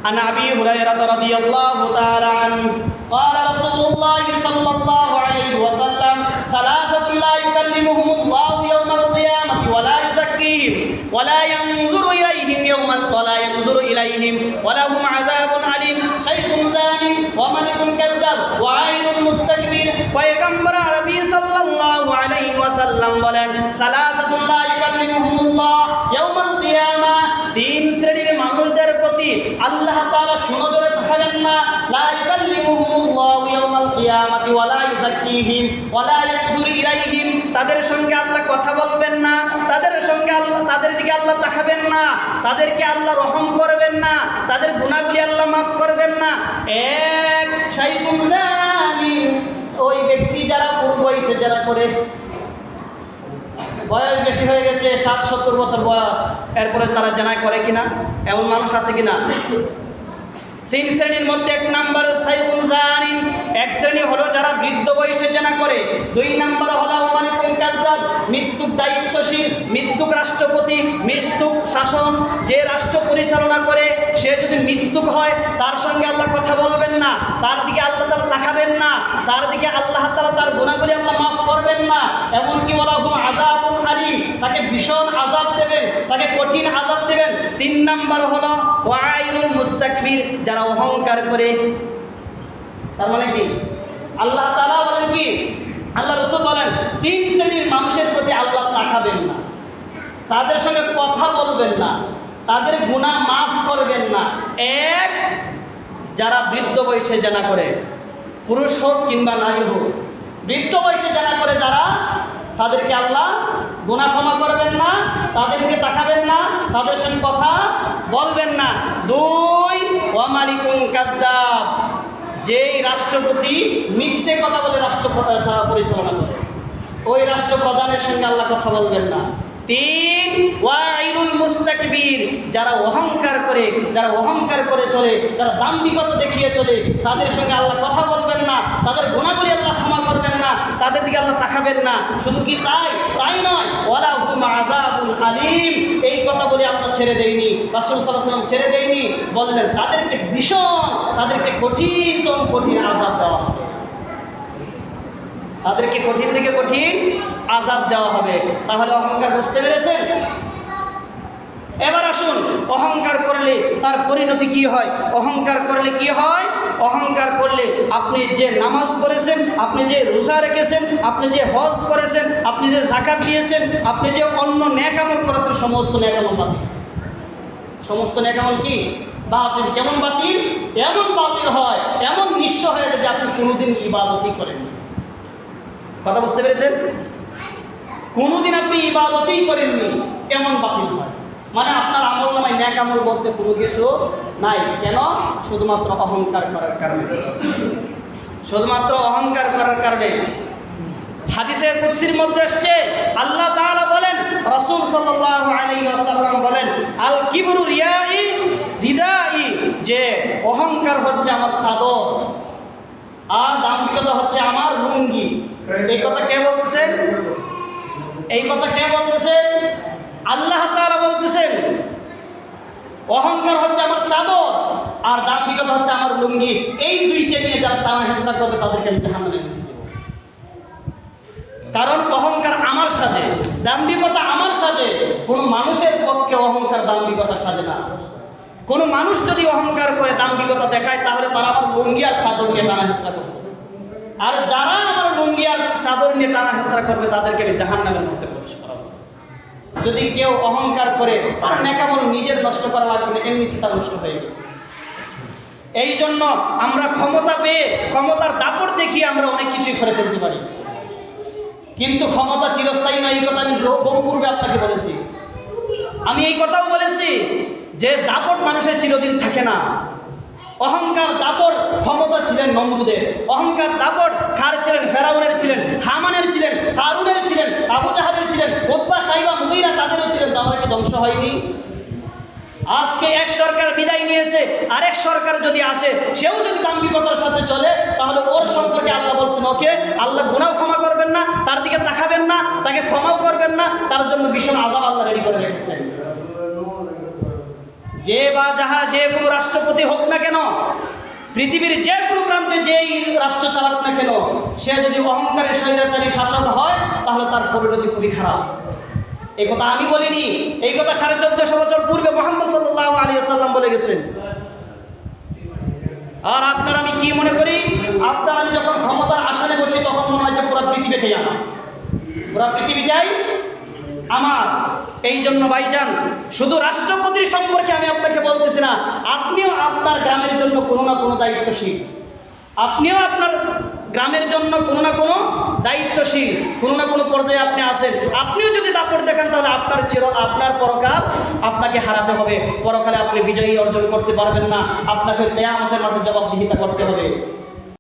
عن أبي هريرة رضي الله تعالى عنه قال رسول الله صلى الله عليه وسلم ثلاثة لا يكلمهم الله يوم القيامة ولا يزكيهم ولا ينظر إليهم ولهم عذاب عليم شيخ زاني وملك كذاب وعين مستكبر পয়গম্বর আরবী সাল্লাল্লাহু আলাইহি ওয়াসাল্লাম বলেন সালাসাতুন লা ইউকাল্লিমুহুমুল্লাহ ইয়াউমাল কিয়ামা তিন শ্রেণীর মানুষদের প্রতি আল্লাহ তাআলা সুনজরে তাকাবেন না লা ইউকাল্লিমুহুমুল্লাহ ইয়াউমাল কিয়ামাতি ওয়া লা ইউযাক্কিহিম ওয়া লা ইয়ানজুরু ইলাইহিম তাদের সঙ্গে আল্লাহ কথা বলবেন না তাদের সঙ্গে আল্লাহ তাদের দিকে আল্লাহ তাকাবেন না তাদেরকে আল্লাহ রহম করবেন না তাদের গুনাহগুলি আল্লাহ maaf করবেন না এক শাইখুন জানি ওই ব্যক্তি যারা পূর্ব বয়সে যারা করে বয়স বেশি হয়ে গেছে 60-70 বছর বয়স এরপরে তারা জেনা করে কিনা এমন মানুষ আছে কিনা তিন শ্রেণীর মধ্যে এক নাম্বার শাইখুন জানি এক শ্রেণী হলো যারা বৃদ্ধ বয়সে জেনা করে দুই নাম্বার হলো মালিকুন কাযযাব মৃত্যুক দায়িত্বশীল মৃত্যুক রাষ্ট্রপতি মৃত্যুক শাসন যে রাষ্ট্র পরিচালনা করে সে যদি মৃত্যুক হয় তার সঙ্গে আল্লাহ কথা বলবেন না তার দিকে আল্লাহ তাআলা তাকাবেন না তার দিকে আল্লাহ তাআলা তার গুনাহগুলি আল্লাহ maaf করবেন না এমনকি ওয়ালাহুম আযাবুন আলীম তাকে ভীষণ আযাব দেবেন তাকে কঠিন আযাব দেবেন তিন নাম্বার হলো ওয়াইনুল মুস্তাকবির যারা অহংকার করে তার মানে কি আল্লাহ তাআলা বলেন কি আল্লাহ রাসূল বলেন তিন শ্রেণীর মানুষের প্রতি আল্লাহ তাকাবেন না তাদের সঙ্গে কথা বলবেন না তাদের গুনাহ maaf করবেন না এক যারা বৃদ্ধ বয়সে জেনা করে পুরুষ হোক কিংবা নারী হোক বৃদ্ধ বয়সে জেনা করে যারা তাদেরকে আল্লাহ গুনাহ ক্ষমা করবেন না তাদেরকে তাকাবেন না তাদের সঙ্গে কথা বলবেন না দুই ওয়া মালিকুন কাযযাব যেই রাষ্ট্রপতি মিথ্যে কথা বলে রাষ্ট্র পরিচালনা করে ওই রাষ্ট্রপ্রধানের সঙ্গে আল্লাহ কথা বলবেন না তিন ওয়াইনুল মুস্তাকবির যারা অহংকার করে চলে যারা দাম্ভিকতা দেখিয়ে চলে তাদের সঙ্গে আল্লাহ কথা বলবেন না তাদের গুনাহগুলি আল্লাহ ক্ষমা করবেন না তাদের দিকে আল্লাহ তাকাবেন না শুধু কি তাই নয় ওয়ালাহুম আযাবুন আলীম এই কথা বলে আল্লাহ ছেড়ে দেয়নি রাসূল সাল্লাল্লাহু আলাইহি ওয়াসাল্লাম ছেড়ে দেয়নি বললেন তাদেরকে কঠিন আযাব দেওয়া হবে তাদেরকে কঠিন থেকে কঠিন আযাব দেওয়া হবে তাহলে অহংকার বুঝতে পেরেছেন এবার আসুন অহংকার করলে তার পরিণতি কি হয় অহংকার করলে কি হয় অহংকার করলে আপনি যে নামাজ পড়েছেন আপনি যে রোজা রেখেছেন আপনি যে হজ করেছেন আপনি যে যাকাত দিয়েছেন আপনি যে অন্য নেক আমল করেছেন সমস্ত নেক আমল বাতিল সমস্ত নেক আমল কি বাতিল কেমন বাতিল এমন বাতিল হয় এমন নিঃস্ব হয়ে যায় যে আপনি কোনোদিন ইবাদতই করেননি কথা বুঝতে পেরেছেন কোনোদিন আপনি ইবাদতই করেননি এমন বাতিল হয় মানে আপনার আমল নামায় নেক আমল বলতে কোনো কিছু নাই কেন শুধুমাত্র অহংকার করার কারণে হাদিসে কুদসির মধ্যে আসছে আল্লাহ তাআলা বলেন রাসূল সাল্লাল্লাহু আলাইহি ওয়াসাল্লাম বলেন আল কিবরু রিদাই যে অহংকার হচ্ছে আমার চাদর আর দাম্ভিকতা হচ্ছে আমার লুঙ্গি এই কথা কে বলতেছেন আল্লাহ তাআলা বলতেছেন অহংকার হচ্ছে আমার চাদর আর দাম্ভিকতা হচ্ছে আমার লুঙ্গি এই দুইটা নিয়ে যারা টানা হেঁচড়া করবে তাদেরকে আমি জাহান্নামে দেব কারণ অহংকার আমার সাজে দাম্ভিকতা আমার সাজে কোনো মানুষের পক্ষে অহংকার দাম্ভিকতা সাজে না কোনো মানুষ যদি অহংকার করে দাম্ভিকতা দেখায় তাহলে তারা আমার লুঙ্গি আর চাদর নিয়ে টানা হেঁচড়া করছে আর যারা আমার লুঙ্গি আর চাদর নিয়ে টানা হেঁচড়া করবে তাদেরকে আমি জাহান্নামের মধ্যে প্রবেশ করাবো যদি কেউ অহংকার করে তার নেক আমল নিজের নষ্ট করা লাগবে না এমনিতে তার নষ্ট হয়ে গেছে এই জন্য আমরা ক্ষমতা পেয়ে ক্ষমতার দাপট দেখিয়ে আমরা অনেক কিছুই করে ফেলতে পারি কিন্তু ক্ষমতা চিরস্থায়ী নয় এই কথা আমি বহু পূর্বে আপনাকে বলেছি আমি এই কথাও বলেছি যে দাপট মানুষের চিরদিন থাকে না অহংকার দাপট ক্ষমতা ছিলেন নমরুদের অহংকার দাপট কার ছিলেন ফেরাউনের ছিলেন হামানের ছিলেন কারুনের ছিলেন আবু জাহালের ছিলেন উতবা সাইবা মুগীরা তাদেরও ছিলেন তাহলে কি ধ্বংস হয়নি আজকে এক সরকার বিদায় নিয়েছে আরেক সরকার যদি আসে সেও যদি দাম্ভিকতার সাথে চলে তাহলে ওর সম্পর্কে আল্লাহ বলছেন ওকে আল্লাহ গুনাহ ক্ষমা করবেন না তার দিকে তাকাবেন না তাকে ক্ষমাও করবেন না তার জন্য ভীষণ আযাব আল্লাহ রেডি করে রেখেছেন যে বা যাহা যে কোনো রাষ্ট্রপতি হোক না কেন, পৃথিবীর যে কোনো প্রান্তে যেই রাষ্ট্র চালাক না কেন, সে যদি অহংকারের স্বৈরাচারী শাসক হয় তাহলে তার পরিণতি খুবই খারাপ। এই কথা আমি বলিনি, এই কথা 1450 বছর পূর্বে মুহাম্মদ সাল্লাল্লাহু আলাইহি ওয়াসাল্লাম বলে গেছেন। আর আপনার আমি কি মনে করি, আপনার আমি যখন ক্ষমতার আসনে বসি তখন মনে হয় যে পুরো পৃথিবীটাই আমার, পুরো পৃথিবীটাই আমার। এই জন্য ভাইজান, শুধু রাষ্ট্রপতির সম্পর্কে আমি আপনাকে বলতেছি না, আপনিও আপনার গ্রামের জন্য কোনো না কোনো দায়িত্বশীল। আপনিও আপনার গ্রামের জন্য কোনো না কোনো দায়িত্বশীল, কোনো না কোনো পর্যায়ে আপনি আছেন। আপনিও যদি দাপট দেখান তাহলে আপনার পরকাল আপনাকে হারাতে হবে। পরকালে আপনি বিজয়ী অর্জন করতে পারবেন না, আপনাকে কিয়ামতের মাঠে জবাবদিহিতা করতে হবে।